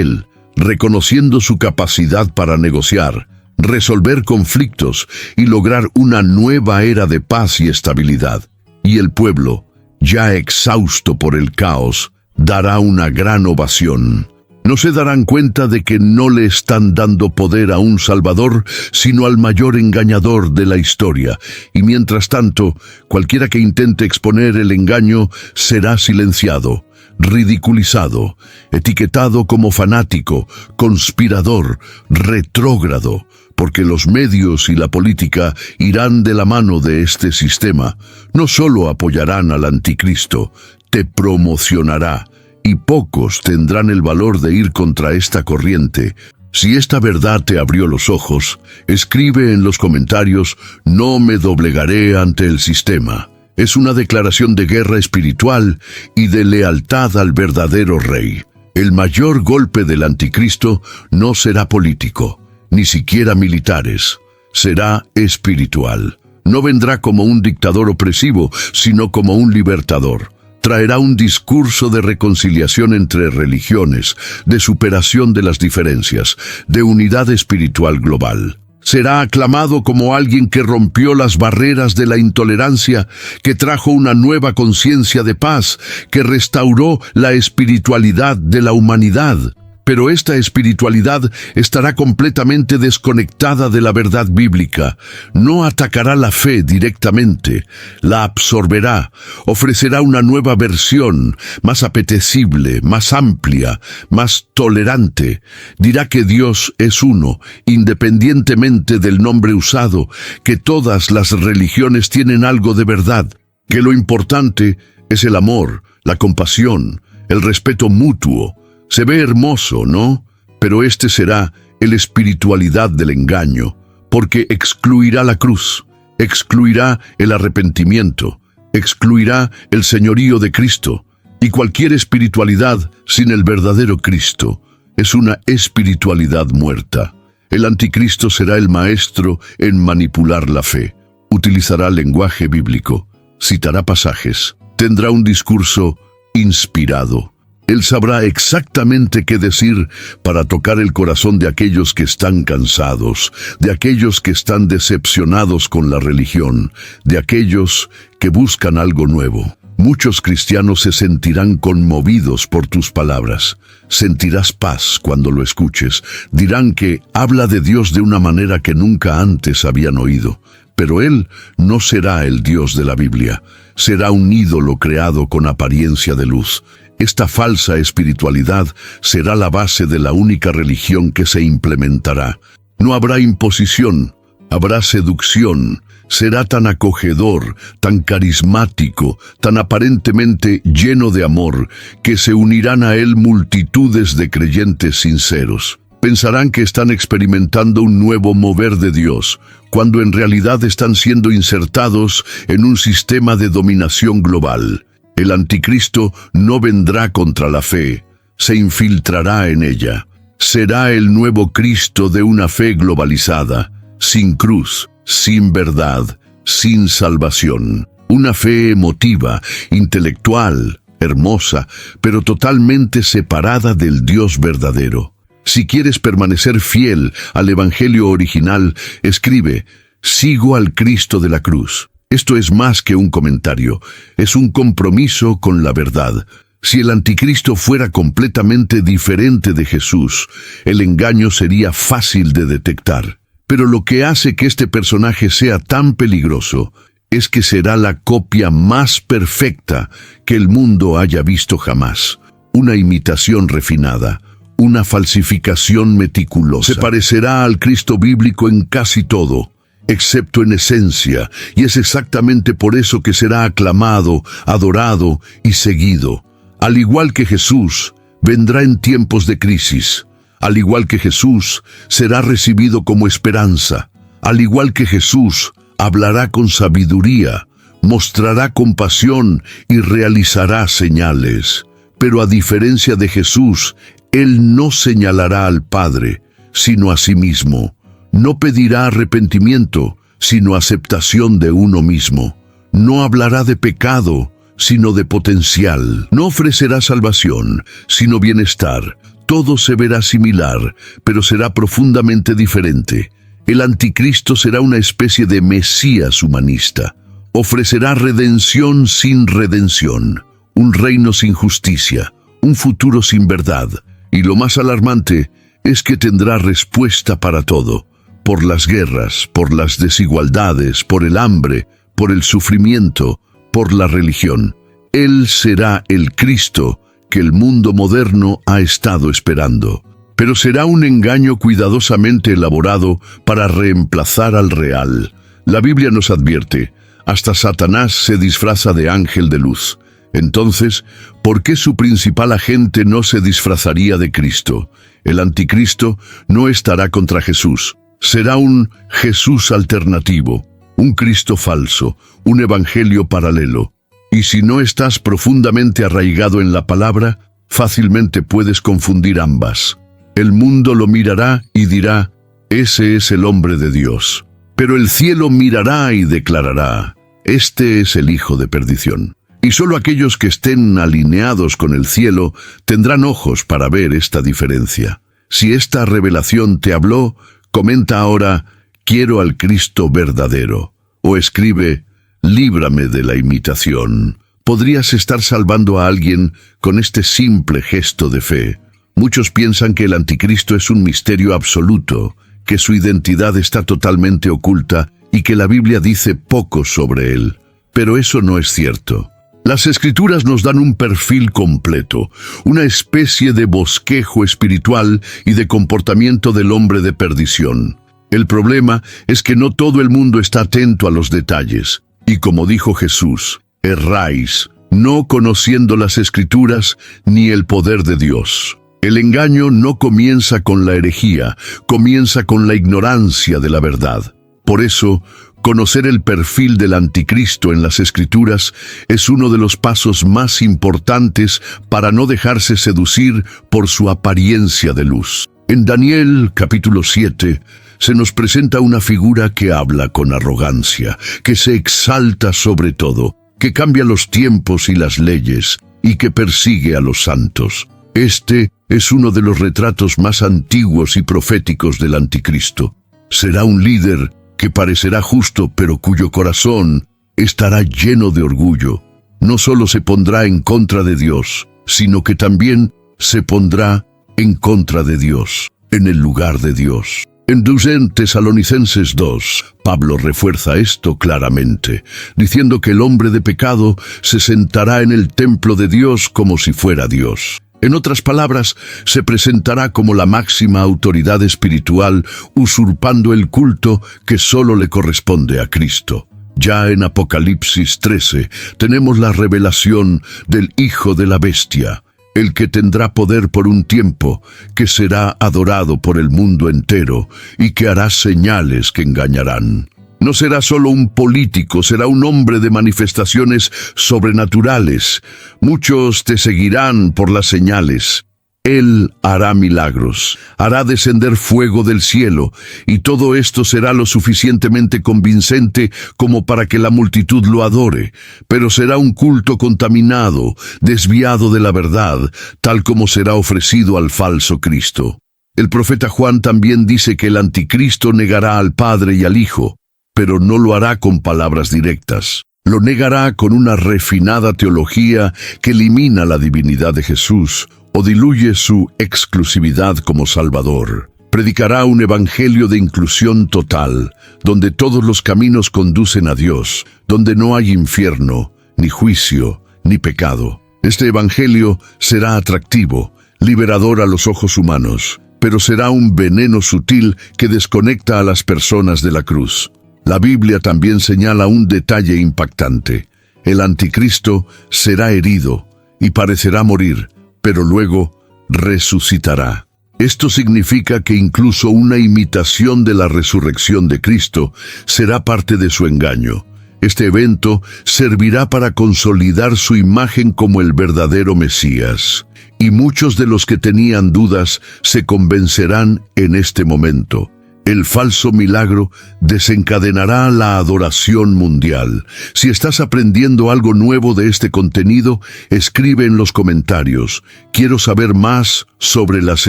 S1: él, reconociendo su capacidad para negociar, resolver conflictos y lograr una nueva era de paz y estabilidad. Y el pueblo, ya exhausto por el caos, dará una gran ovación. No se darán cuenta de que no le están dando poder a un salvador, sino al mayor engañador de la historia. Y mientras tanto, cualquiera que intente exponer el engaño será silenciado, ridiculizado, etiquetado como fanático, conspirador, retrógrado, porque los medios y la política irán de la mano de este sistema. No solo apoyarán al anticristo, te promocionará, y pocos tendrán el valor de ir contra esta corriente. Si esta verdad te abrió los ojos, escribe en los comentarios: no me doblegaré ante el sistema. Es una declaración de guerra espiritual y de lealtad al verdadero rey. El mayor golpe del anticristo no será político, ni siquiera militares. Será espiritual. No vendrá como un dictador opresivo, sino como un libertador. Traerá un discurso de reconciliación entre religiones, de superación de las diferencias, de unidad espiritual global. Será aclamado como alguien que rompió las barreras de la intolerancia, que trajo una nueva conciencia de paz, que restauró la espiritualidad de la humanidad. Pero esta espiritualidad estará completamente desconectada de la verdad bíblica. No atacará la fe directamente, la absorberá, ofrecerá una nueva versión, más apetecible, más amplia, más tolerante. Dirá que Dios es uno, independientemente del nombre usado, que todas las religiones tienen algo de verdad. que lo importante es el amor, la compasión, el respeto mutuo. Se ve hermoso, ¿no? Pero este será el espiritualidad del engaño, porque excluirá la cruz, excluirá el arrepentimiento, excluirá el señorío de Cristo, y cualquier espiritualidad sin el verdadero Cristo es una espiritualidad muerta. El anticristo será el maestro en manipular la fe. Utilizará lenguaje bíblico, citará pasajes, tendrá un discurso inspirado. Él sabrá exactamente qué decir para tocar el corazón de aquellos que están cansados, de aquellos que están decepcionados con la religión, de aquellos que buscan algo nuevo. Muchos cristianos se sentirán conmovidos por tus palabras. Sentirás paz cuando lo escuches. Dirán que habla de Dios de una manera que nunca antes habían oído. Pero Él no será el Dios de la Biblia. Será un ídolo creado con apariencia de luz. Esta falsa espiritualidad será la base de la única religión que se implementará. No habrá imposición, habrá seducción. Será tan acogedor, tan carismático, tan aparentemente lleno de amor, que se unirán a él multitudes de creyentes sinceros. Pensarán que están experimentando un nuevo mover de Dios, cuando en realidad están siendo insertados en un sistema de dominación global. El anticristo no vendrá contra la fe, se infiltrará en ella. Será el nuevo Cristo de una fe globalizada, sin cruz, sin verdad, sin salvación. Una fe emotiva, intelectual, hermosa, pero totalmente separada del Dios verdadero. Si quieres permanecer fiel al Evangelio original, escribe: sigo al Cristo de la cruz. Esto es más que un comentario, es un compromiso con la verdad. Si el anticristo fuera completamente diferente de Jesús, el engaño sería fácil de detectar. Pero lo que hace que este personaje sea tan peligroso es que será la copia más perfecta que el mundo haya visto jamás. Una imitación refinada, una falsificación meticulosa. Se parecerá al Cristo bíblico en casi todo, excepto en esencia, y es exactamente por eso que será aclamado, adorado y seguido. Al igual que Jesús, vendrá en tiempos de crisis. Al igual que Jesús, será recibido como esperanza. Al igual que Jesús, hablará con sabiduría, mostrará compasión y realizará señales. Pero a diferencia de Jesús, Él no señalará al Padre, sino a sí mismo. No pedirá arrepentimiento, sino aceptación de uno mismo. No hablará de pecado, sino de potencial. No ofrecerá salvación, sino bienestar. Todo se verá similar, pero será profundamente diferente. El anticristo será una especie de Mesías humanista. Ofrecerá redención sin redención, un reino sin justicia, un futuro sin verdad. Y lo más alarmante es que tendrá respuesta para todo. Por las guerras, por las desigualdades, por el hambre, por el sufrimiento, por la religión. Él será el Cristo que el mundo moderno ha estado esperando. Pero será un engaño cuidadosamente elaborado para reemplazar al real. La Biblia nos advierte: hasta Satanás se disfraza de ángel de luz. Entonces, ¿por qué su principal agente no se disfrazaría de Cristo? El anticristo no estará contra Jesús. Será un Jesús alternativo, un Cristo falso, un evangelio paralelo. Y si no estás profundamente arraigado en la palabra, fácilmente puedes confundir ambas. El mundo lo mirará y dirá: ese es el hombre de Dios. Pero el cielo mirará y declarará: este es el hijo de perdición. Y solo aquellos que estén alineados con el cielo tendrán ojos para ver esta diferencia. Si esta revelación te habló, comenta ahora: quiero al Cristo verdadero. O escribe: líbrame de la imitación. Podrías estar salvando a alguien con este simple gesto de fe. Muchos piensan que el anticristo es un misterio absoluto, que su identidad está totalmente oculta y que la Biblia dice poco sobre él. Pero eso no es cierto. Las Escrituras nos dan un perfil completo, una especie de bosquejo espiritual y de comportamiento del hombre de perdición. El problema es que no todo el mundo está atento a los detalles. Y como dijo Jesús, erráis, no conociendo las Escrituras ni el poder de Dios. El engaño no comienza con la herejía, comienza con la ignorancia de la verdad. Por eso, conocer el perfil del anticristo en las Escrituras es uno de los pasos más importantes para no dejarse seducir por su apariencia de luz. En Daniel, capítulo 7, se nos presenta una figura que habla con arrogancia, que se exalta sobre todo, que cambia los tiempos y las leyes, y que persigue a los santos. Este es uno de los retratos más antiguos y proféticos del anticristo. Será un líder que parecerá justo, pero cuyo corazón estará lleno de orgullo. No solo se pondrá en contra de Dios, sino que también se pondrá en contra de Dios, en el lugar de Dios. En 2 Tesalonicenses 2, Pablo refuerza esto claramente, diciendo que el hombre de pecado se sentará en el templo de Dios como si fuera Dios. En otras palabras, se presentará como la máxima autoridad espiritual, usurpando el culto que solo le corresponde a Cristo. Ya en Apocalipsis 13 tenemos la revelación del Hijo de la Bestia, el que tendrá poder por un tiempo, que será adorado por el mundo entero y que hará señales que engañarán. No será solo un político, será un hombre de manifestaciones sobrenaturales. Muchos te seguirán por las señales. Él hará milagros, hará descender fuego del cielo, y todo esto será lo suficientemente convincente como para que la multitud lo adore, pero será un culto contaminado, desviado de la verdad, tal como será ofrecido al falso Cristo. El profeta Juan también dice que el anticristo negará al Padre y al Hijo, pero no lo hará con palabras directas. Lo negará con una refinada teología que elimina la divinidad de Jesús o diluye su exclusividad como Salvador. Predicará un evangelio de inclusión total, donde todos los caminos conducen a Dios, donde no hay infierno, ni juicio, ni pecado. Este evangelio será atractivo, liberador a los ojos humanos, pero será un veneno sutil que desconecta a las personas de la cruz. La Biblia también señala un detalle impactante. El anticristo será herido y parecerá morir, pero luego resucitará. Esto significa que incluso una imitación de la resurrección de Cristo será parte de su engaño. Este evento servirá para consolidar su imagen como el verdadero Mesías, y muchos de los que tenían dudas se convencerán en este momento. El falso milagro desencadenará la adoración mundial. Si estás aprendiendo algo nuevo de este contenido, escribe en los comentarios: quiero saber más sobre las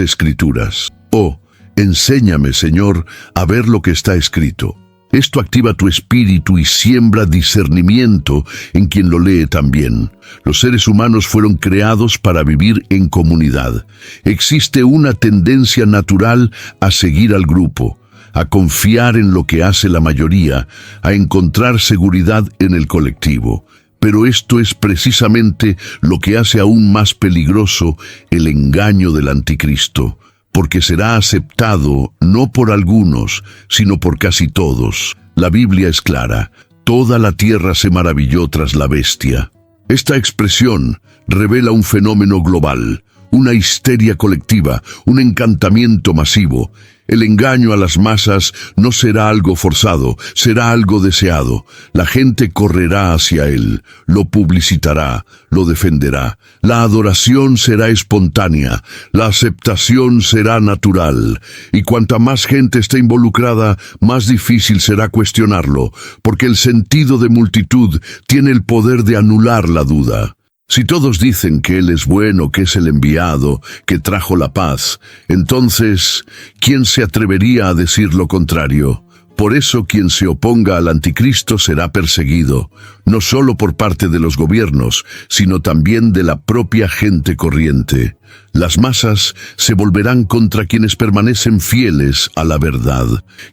S1: Escrituras. O, enséñame, Señor, a ver lo que está escrito. Esto activa tu espíritu y siembra discernimiento en quien lo lee también. Los seres humanos fueron creados para vivir en comunidad. Existe una tendencia natural a seguir al grupo, a confiar en lo que hace la mayoría, a encontrar seguridad en el colectivo. Pero esto es precisamente lo que hace aún más peligroso el engaño del anticristo, porque será aceptado no por algunos, sino por casi todos. La Biblia es clara: toda la tierra se maravilló tras la bestia. Esta expresión revela un fenómeno global, una histeria colectiva, un encantamiento masivo. El engaño a las masas no será algo forzado, será algo deseado. La gente correrá hacia él, lo publicitará, lo defenderá. La adoración será espontánea, la aceptación será natural. Y cuanta más gente esté involucrada, más difícil será cuestionarlo, porque el sentido de multitud tiene el poder de anular la duda. Si todos dicen que Él es bueno, que es el enviado, que trajo la paz, entonces, ¿quién se atrevería a decir lo contrario? Por eso quien se oponga al anticristo será perseguido, no solo por parte de los gobiernos, sino también de la propia gente corriente. Las masas se volverán contra quienes permanecen fieles a la verdad.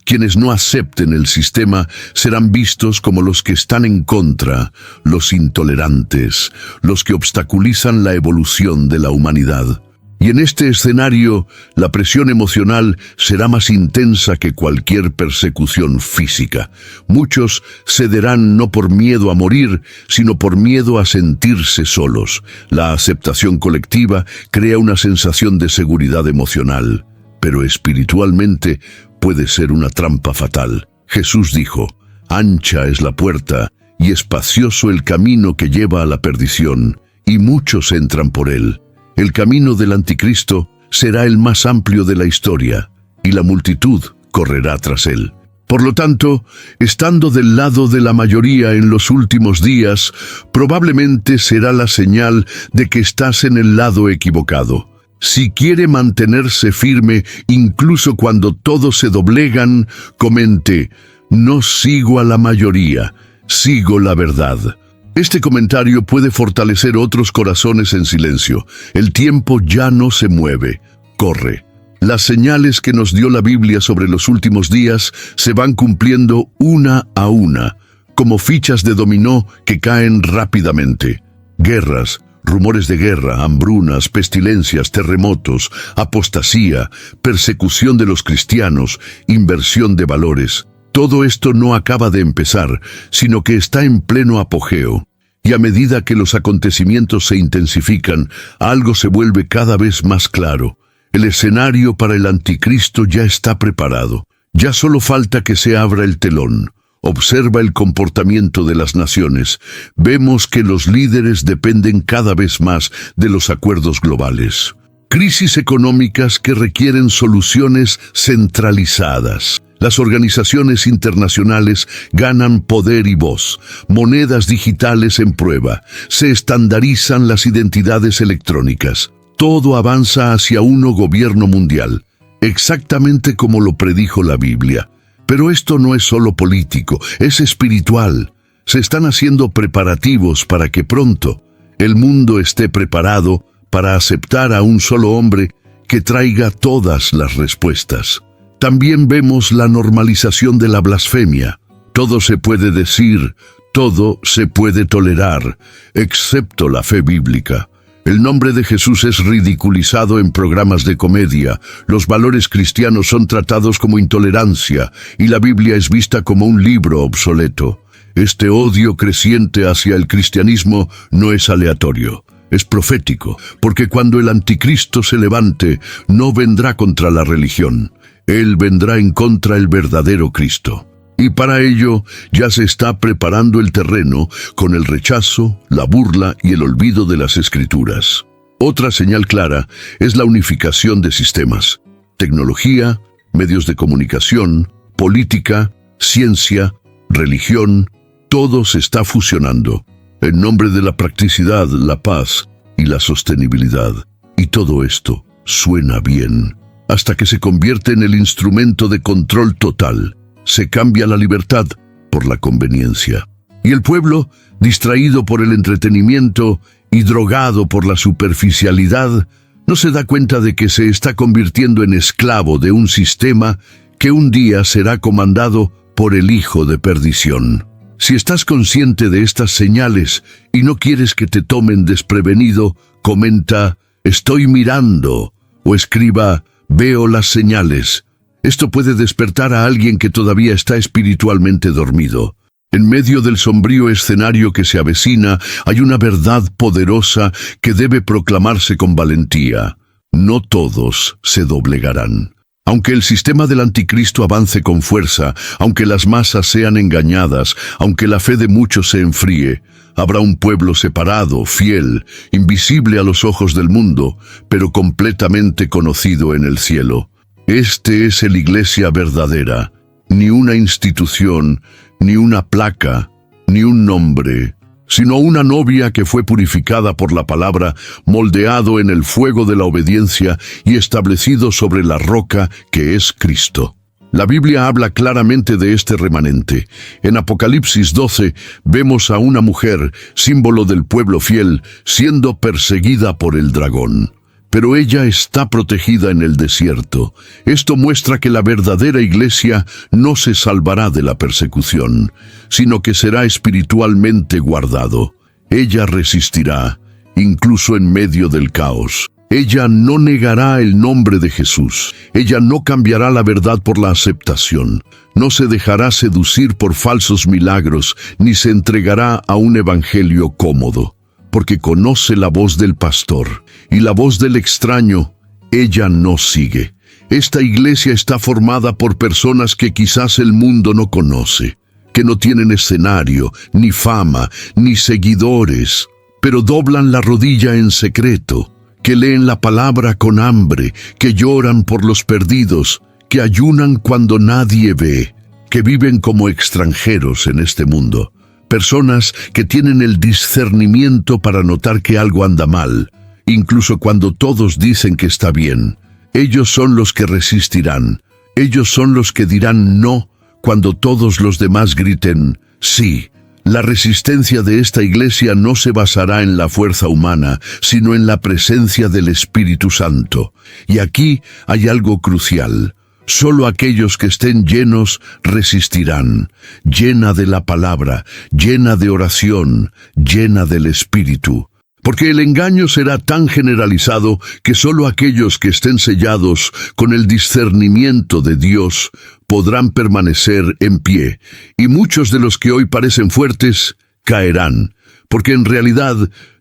S1: Quienes no acepten el sistema serán vistos como los que están en contra, los intolerantes, los que obstaculizan la evolución de la humanidad. Y en este escenario, la presión emocional será más intensa que cualquier persecución física. Muchos cederán no por miedo a morir, sino por miedo a sentirse solos. La aceptación colectiva crea una sensación de seguridad emocional, pero espiritualmente puede ser una trampa fatal. Jesús dijo: «Ancha es la puerta y espacioso el camino que lleva a la perdición, y muchos entran por él». El camino del anticristo será el más amplio de la historia, y la multitud correrá tras él. Por lo tanto, estando del lado de la mayoría en los últimos días, probablemente será la señal de que estás en el lado equivocado. Si quiere mantenerse firme, incluso cuando todos se doblegan, comente: «No sigo a la mayoría, sigo la verdad». Este comentario puede fortalecer otros corazones en silencio. El tiempo ya no se mueve, corre. Las señales que nos dio la Biblia sobre los últimos días se van cumpliendo una a una, como fichas de dominó que caen rápidamente. Guerras, rumores de guerra, hambrunas, pestilencias, terremotos, apostasía, persecución de los cristianos, inversión de valores. Todo esto no acaba de empezar, sino que está en pleno apogeo. Y a medida que los acontecimientos se intensifican, algo se vuelve cada vez más claro. El escenario para el anticristo ya está preparado. Ya solo falta que se abra el telón. Observa el comportamiento de las naciones. Vemos que los líderes dependen cada vez más de los acuerdos globales. Crisis económicas que requieren soluciones centralizadas. Las organizaciones internacionales ganan poder y voz, monedas digitales en prueba, se estandarizan las identidades electrónicas. Todo avanza hacia un gobierno mundial, exactamente como lo predijo la Biblia. Pero esto no es solo político, es espiritual. Se están haciendo preparativos para que pronto el mundo esté preparado para aceptar a un solo hombre que traiga todas las respuestas. También vemos la normalización de la blasfemia. Todo se puede decir, todo se puede tolerar, excepto la fe bíblica. El nombre de Jesús es ridiculizado en programas de comedia, los valores cristianos son tratados como intolerancia y la Biblia es vista como un libro obsoleto. Este odio creciente hacia el cristianismo no es aleatorio. Es profético, porque cuando el anticristo se levante, no vendrá contra la religión. Él vendrá en contra del verdadero Cristo. Y para ello ya se está preparando el terreno con el rechazo, la burla y el olvido de las Escrituras. Otra señal clara es la unificación de sistemas. Tecnología, medios de comunicación, política, ciencia, religión, todo se está fusionando en nombre de la practicidad, la paz y la sostenibilidad. Y todo esto suena bien, hasta que se convierte en el instrumento de control total. Se cambia la libertad por la conveniencia. Y el pueblo, distraído por el entretenimiento y drogado por la superficialidad, no se da cuenta de que se está convirtiendo en esclavo de un sistema que un día será comandado por el hijo de perdición. Si estás consciente de estas señales y no quieres que te tomen desprevenido, comenta: «Estoy mirando», o escriba: «Veo las señales». Esto puede despertar a alguien que todavía está espiritualmente dormido. En medio del sombrío escenario que se avecina, hay una verdad poderosa que debe proclamarse con valentía. No todos se doblegarán. Aunque el sistema del anticristo avance con fuerza, aunque las masas sean engañadas, aunque la fe de muchos se enfríe, habrá un pueblo separado, fiel, invisible a los ojos del mundo, pero completamente conocido en el cielo. Este es la iglesia verdadera, ni una institución, ni una placa, ni un nombre, sino una novia que fue purificada por la palabra, moldeado en el fuego de la obediencia y establecido sobre la roca que es Cristo. La Biblia habla claramente de este remanente. En Apocalipsis 12 vemos a una mujer, símbolo del pueblo fiel, siendo perseguida por el dragón. Pero ella está protegida en el desierto. Esto muestra que la verdadera iglesia no se salvará de la persecución, sino que será espiritualmente guardado. Ella resistirá, incluso en medio del caos. Ella no negará el nombre de Jesús. Ella no cambiará la verdad por la aceptación. No se dejará seducir por falsos milagros, ni se entregará a un evangelio cómodo, porque conoce la voz del pastor, y la voz del extraño, ella no sigue. Esta iglesia está formada por personas que quizás el mundo no conoce, que no tienen escenario, ni fama, ni seguidores, pero doblan la rodilla en secreto, que leen la palabra con hambre, que lloran por los perdidos, que ayunan cuando nadie ve, que viven como extranjeros en este mundo. Personas que tienen el discernimiento para notar que algo anda mal, incluso cuando todos dicen que está bien. Ellos son los que resistirán. Ellos son los que dirán no cuando todos los demás griten sí. La resistencia de esta iglesia no se basará en la fuerza humana, sino en la presencia del Espíritu Santo. Y aquí hay algo crucial. Solo aquellos que estén llenos resistirán, llena de la palabra, llena de oración, llena del Espíritu. Porque el engaño será tan generalizado que solo aquellos que estén sellados con el discernimiento de Dios podrán permanecer en pie, y muchos de los que hoy parecen fuertes caerán, porque en realidad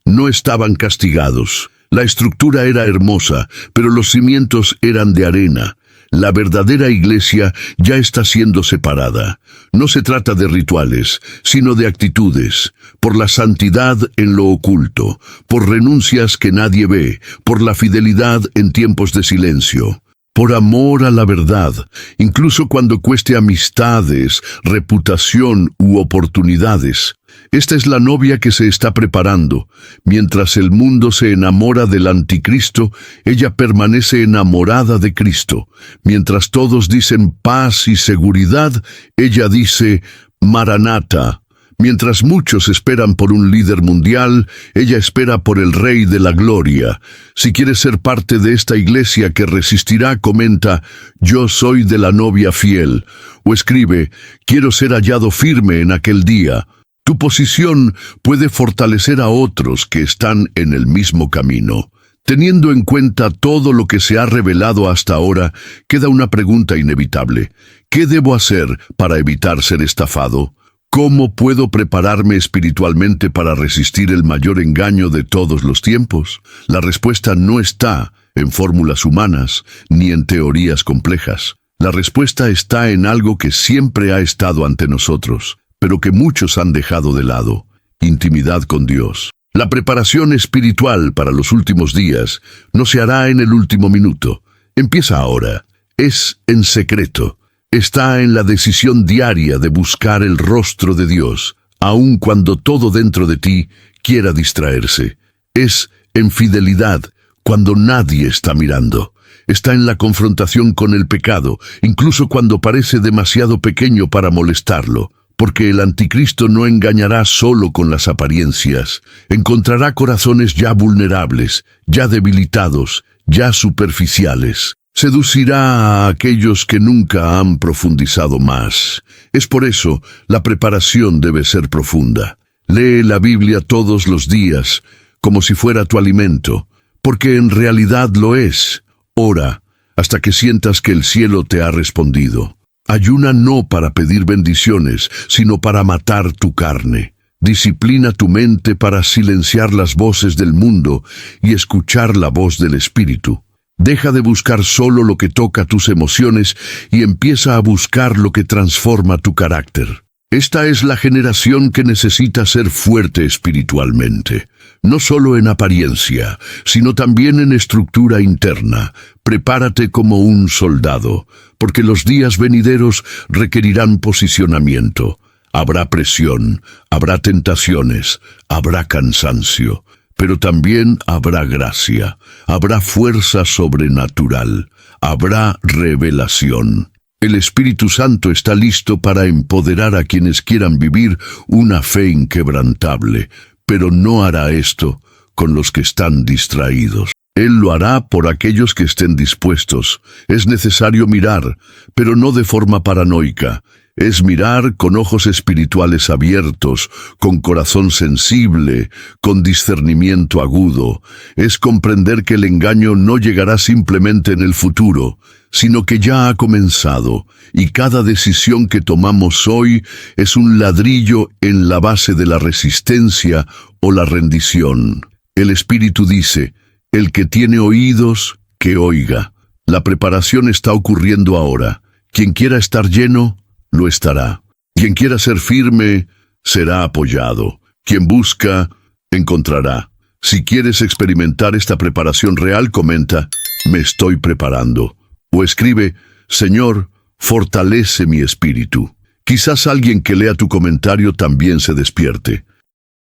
S1: no estaban castigados. La estructura era hermosa, pero los cimientos eran de arena. La verdadera iglesia ya está siendo separada. No se trata de rituales, sino de actitudes, por la santidad en lo oculto, por renuncias que nadie ve, por la fidelidad en tiempos de silencio, por amor a la verdad, incluso cuando cueste amistades, reputación u oportunidades. Esta es la novia que se está preparando. Mientras el mundo se enamora del anticristo, ella permanece enamorada de Cristo. Mientras todos dicen paz y seguridad, ella dice Maranata. Mientras muchos esperan por un líder mundial, ella espera por el Rey de la Gloria. Si quieres ser parte de esta iglesia que resistirá, comenta, yo soy de la novia fiel. O escribe, quiero ser hallado firme en aquel día. Tu posición puede fortalecer a otros que están en el mismo camino. Teniendo en cuenta todo lo que se ha revelado hasta ahora, queda una pregunta inevitable. ¿Qué debo hacer para evitar ser estafado? ¿Cómo puedo prepararme espiritualmente para resistir el mayor engaño de todos los tiempos? La respuesta no está en fórmulas humanas ni en teorías complejas. La respuesta está en algo que siempre ha estado ante nosotros, pero que muchos han dejado de lado: intimidad con Dios. La preparación espiritual para los últimos días no se hará en el último minuto. Empieza ahora. Es en secreto. Está en la decisión diaria de buscar el rostro de Dios, aun cuando todo dentro de ti quiera distraerse. Es en fidelidad, cuando nadie está mirando. Está en la confrontación con el pecado, incluso cuando parece demasiado pequeño para molestarlo. Porque el anticristo no engañará solo con las apariencias. Encontrará corazones ya vulnerables, ya debilitados, ya superficiales. Seducirá a aquellos que nunca han profundizado más. Es por eso, la preparación debe ser profunda. Lee la Biblia todos los días, como si fuera tu alimento, porque en realidad lo es. Ora, hasta que sientas que el cielo te ha respondido. Ayuna no para pedir bendiciones, sino para matar tu carne. Disciplina tu mente para silenciar las voces del mundo y escuchar la voz del Espíritu. Deja de buscar solo lo que toca tus emociones y empieza a buscar lo que transforma tu carácter. Esta es la generación que necesita ser fuerte espiritualmente, no solo en apariencia, sino también en estructura interna. Prepárate como un soldado, porque los días venideros requerirán posicionamiento. Habrá presión, habrá tentaciones, habrá cansancio, pero también habrá gracia, habrá fuerza sobrenatural, habrá revelación. El Espíritu Santo está listo para empoderar a quienes quieran vivir una fe inquebrantable, pero no hará esto con los que están distraídos. Él lo hará por aquellos que estén dispuestos. Es necesario mirar, pero no de forma paranoica. Es mirar con ojos espirituales abiertos, con corazón sensible, con discernimiento agudo. Es comprender que el engaño no llegará simplemente en el futuro, sino que ya ha comenzado, y cada decisión que tomamos hoy es un ladrillo en la base de la resistencia o la rendición. El Espíritu dice, el que tiene oídos, que oiga. La preparación está ocurriendo ahora. Quien quiera estar lleno, lo estará. Quien quiera ser firme, será apoyado. Quien busca, encontrará. Si quieres experimentar esta preparación real, comenta, me estoy preparando. O escribe, Señor, fortalece mi espíritu. Quizás alguien que lea tu comentario también se despierte.